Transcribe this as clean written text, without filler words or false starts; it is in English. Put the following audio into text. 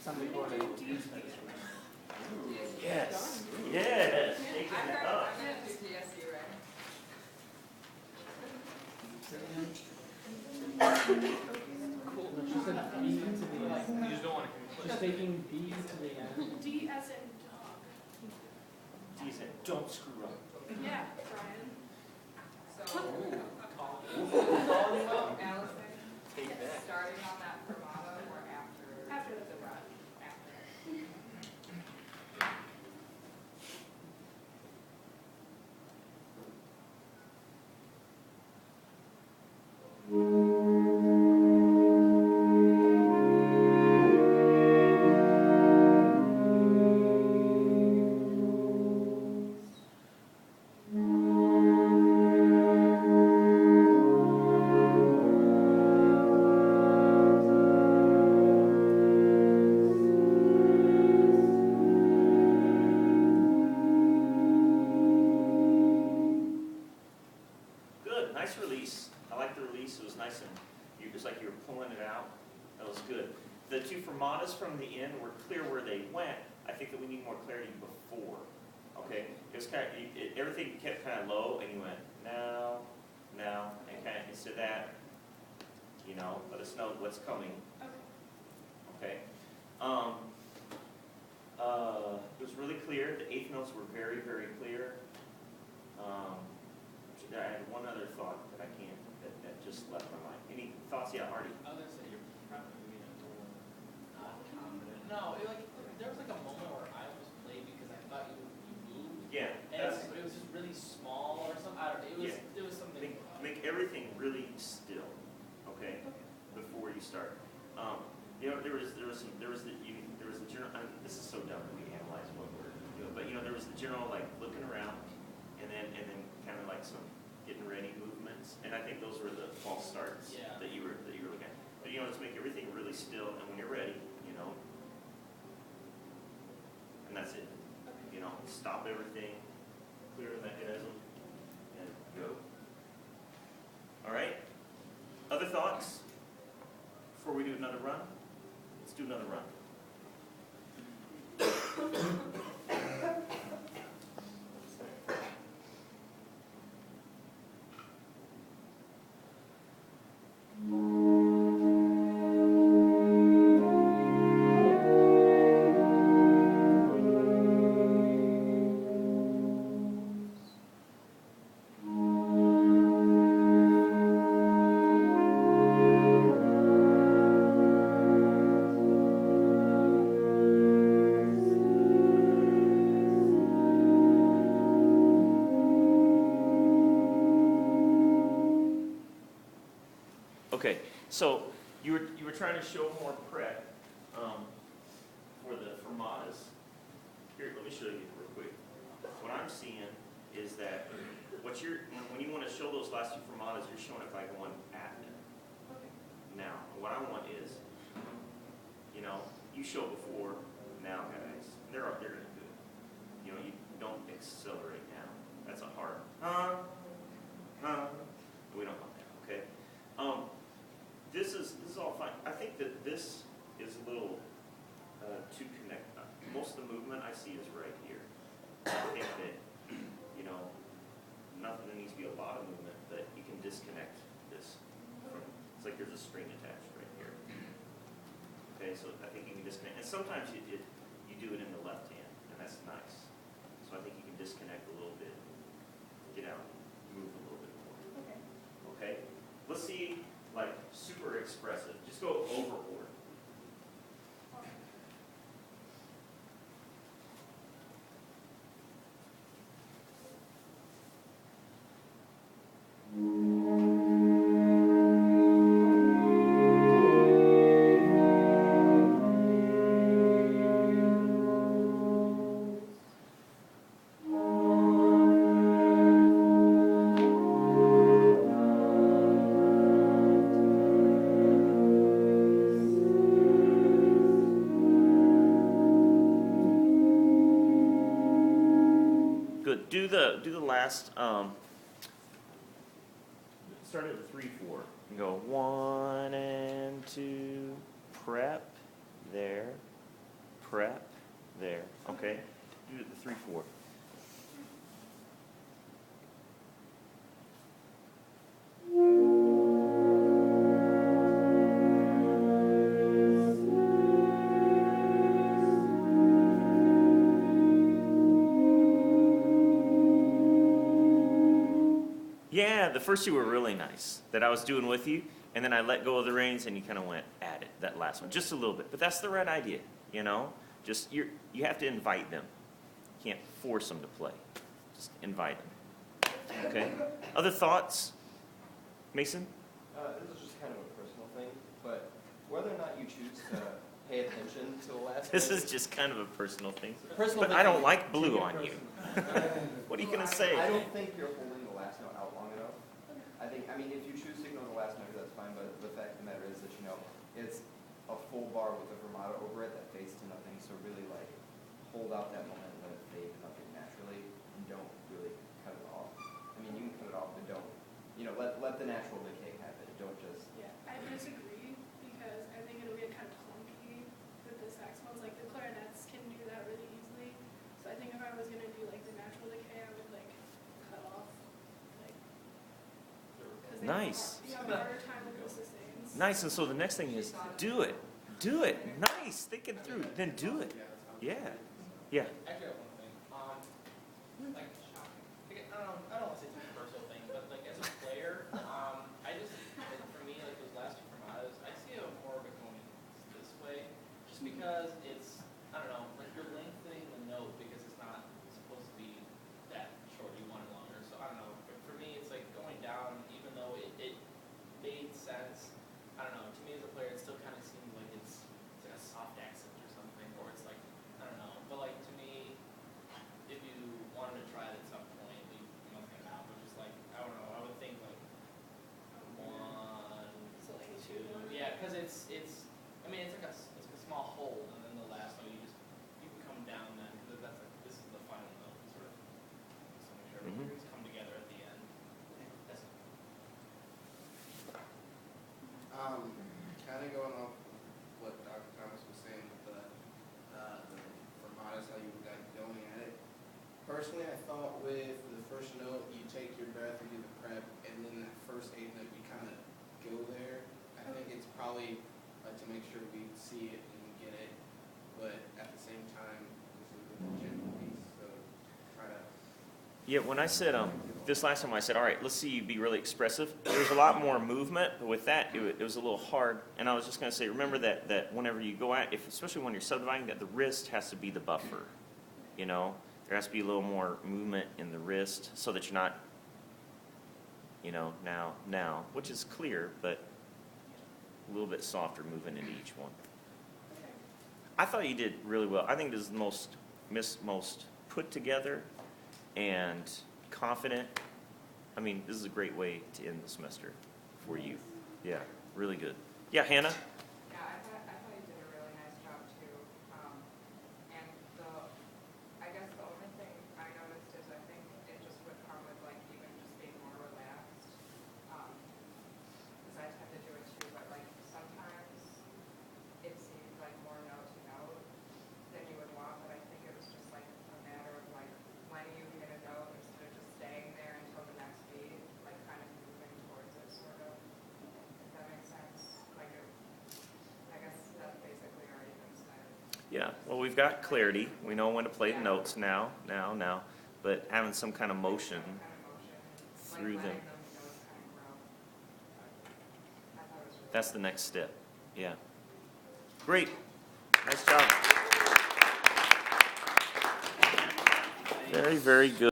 Something called a Yes. Yes. Taking it up. I'm gonna do DSU, right? She said B to the end. You just don't want to. She's taking B to the end. D as in dog. He said, don't screw up. Yeah, Brian. So, Allison, Take that. starting on that fermata or after? After the run. After. Good, nice release. I like the release. It was nice and it was like you were pulling it out. That was good. The two fermatas from the end were clear where they went. I think that we need more clarity before. Okay, it was kind of everything kept kind of low, and you went now, now, and kind of instead of that, you know, let us know what's coming. Okay. Okay. It was really clear. The eighth notes were very, very clear. I had one other thought that I can't, that just left my mind. Any thoughts? Yeah, Artie. I was gonna say you're probably not confident. No, there was like a moment where I was played because I thought you moved. Yeah, And it was just really small or something. I don't know. It was something. make everything really still, okay, before you start. You know, there was the general. This is so dumb that we analyze what we're doing, but you know, there was the general like looking around, and then kind of like some getting ready movements, and I think those were the false starts that you were looking at. But you know, let's make everything really still, and when you're ready, you know, and that's it. You know, stop everything, clear the mechanism, and go. All right? Other thoughts before we do another run? Let's do another run. Okay, so you were trying to show more prep for the fermatas. Here, let me show you real quick. What I'm seeing is that when you want to show those last two fermatas, you're showing it by going at them. Now, what I want is, you know, you show before, now guys, they're gonna do it. You know, you don't accelerate now. That's a hard we don't want that, okay? This is all fine. I think that this is a little to connect. Most of the movement I see is right here. I think that, you know, nothing that needs to be a lot of movement, but you can disconnect this from, it's like there's a string attached right here. Okay, so I think you can disconnect. And sometimes you do it in the left hand, and that's nice. So I think you can disconnect a little bit, get out, move a little bit more. Okay. Okay? Let's see, like, super expressive. Just go overboard. Good. Do the last. Start at the 3-4 and go 1 and 2. Prep there. prep. There, okay. Do it the 3-4. Yeah, the first two were really nice that I was doing with you, and then I let go of the reins and you kind of went at it, that last one, just a little bit. But that's the right idea, you know? Just, you have to invite them. You can't force them to play. Just invite them. Okay? Other thoughts? Mason? This is just kind of a personal thing, but whether or not you choose to pay attention to the last This minute- is just kind of a personal thing. Personal But thing. I don't like blue on you. What are you going to say? I don't think you're holding the last note out long enough. I mean, if you choose to ignore the last measure, that's fine, but the fact of the matter is that, it's a full bar with a fermata over it that fades to nothing, so really, hold out that momentum, let it fade to nothing naturally, and don't really cut it off. I mean, you can cut it off, but don't, let the natural decay happen, don't just... Yeah, I disagree because I think it'll get kind of clunky with the saxophones. Like the clarinets can do that really easily. So I think if I was gonna do the natural decay, I would cut off because Nice. You have a harder time with the sustains. Nice, and so the next thing is, do it. Do it. Nice. Think it through. Then do it. Yeah. Yeah. Actually, I have one thing. I don't want to say it's a personal thing, but as a player, I just, for me, those last two fermatas, I see a more of it going this way, just because it's, I don't know, you're lengthening the note because it's not supposed to be that short. You want it longer. So I don't know. But for me, it's going down, even though it made sense. I don't know. To me as a player, it still kind of seems like it's like a soft accent or something, or it's I don't know. But to me, if you wanted to try it at some point, you must get out. But just I don't know. I would think 1, So 2. Yeah, because it's. I mean, it's it's a small hold, and then the last one you can come down then because this is the final note, sort of. So make sure everything's come together at the end. That's Kind of going off what Dr. Thomas was saying with the fermatas, how you got going at it. Personally, I thought with the first note, you take your breath and do the prep, and then that first 8th note, you kind of go there. I think it's probably to make sure we see it and we get it, but at the same time, this is a general piece, so try to. Yeah, when I said, this last time I said, all right, let's see you be really expressive, there was a lot more movement, but with that, it was a little hard. And I was just going to say, remember that whenever you go at, especially when you're subdividing, that the wrist has to be the buffer, There has to be a little more movement in the wrist so that you're not, now, which is clear, but a little bit softer movement in each one. Okay. I thought you did really well. I think this is the most put together and confident. I mean, this is a great way to end the semester for you. Yeah, really good. Yeah, Hannah? Yeah, I thought you did a really nice job too. And I guess the only thing I noticed is I think it just would come with even just being more relaxed. Because I tend to do it too, but sometimes it seemed more note to note than you would want, but I think it was just a matter of when you hit a note instead of just staying there until the next beat, kind of moving towards it sort of, if that makes sense. I guess that's basically already been said. Yeah, well, we've got clarity. We know when to play the notes now. But having some kind of motion Some kind of motion, through them, letting them notes kind of grow. I thought it was really that's the next step. Yeah. Great. Nice job. Very, very good.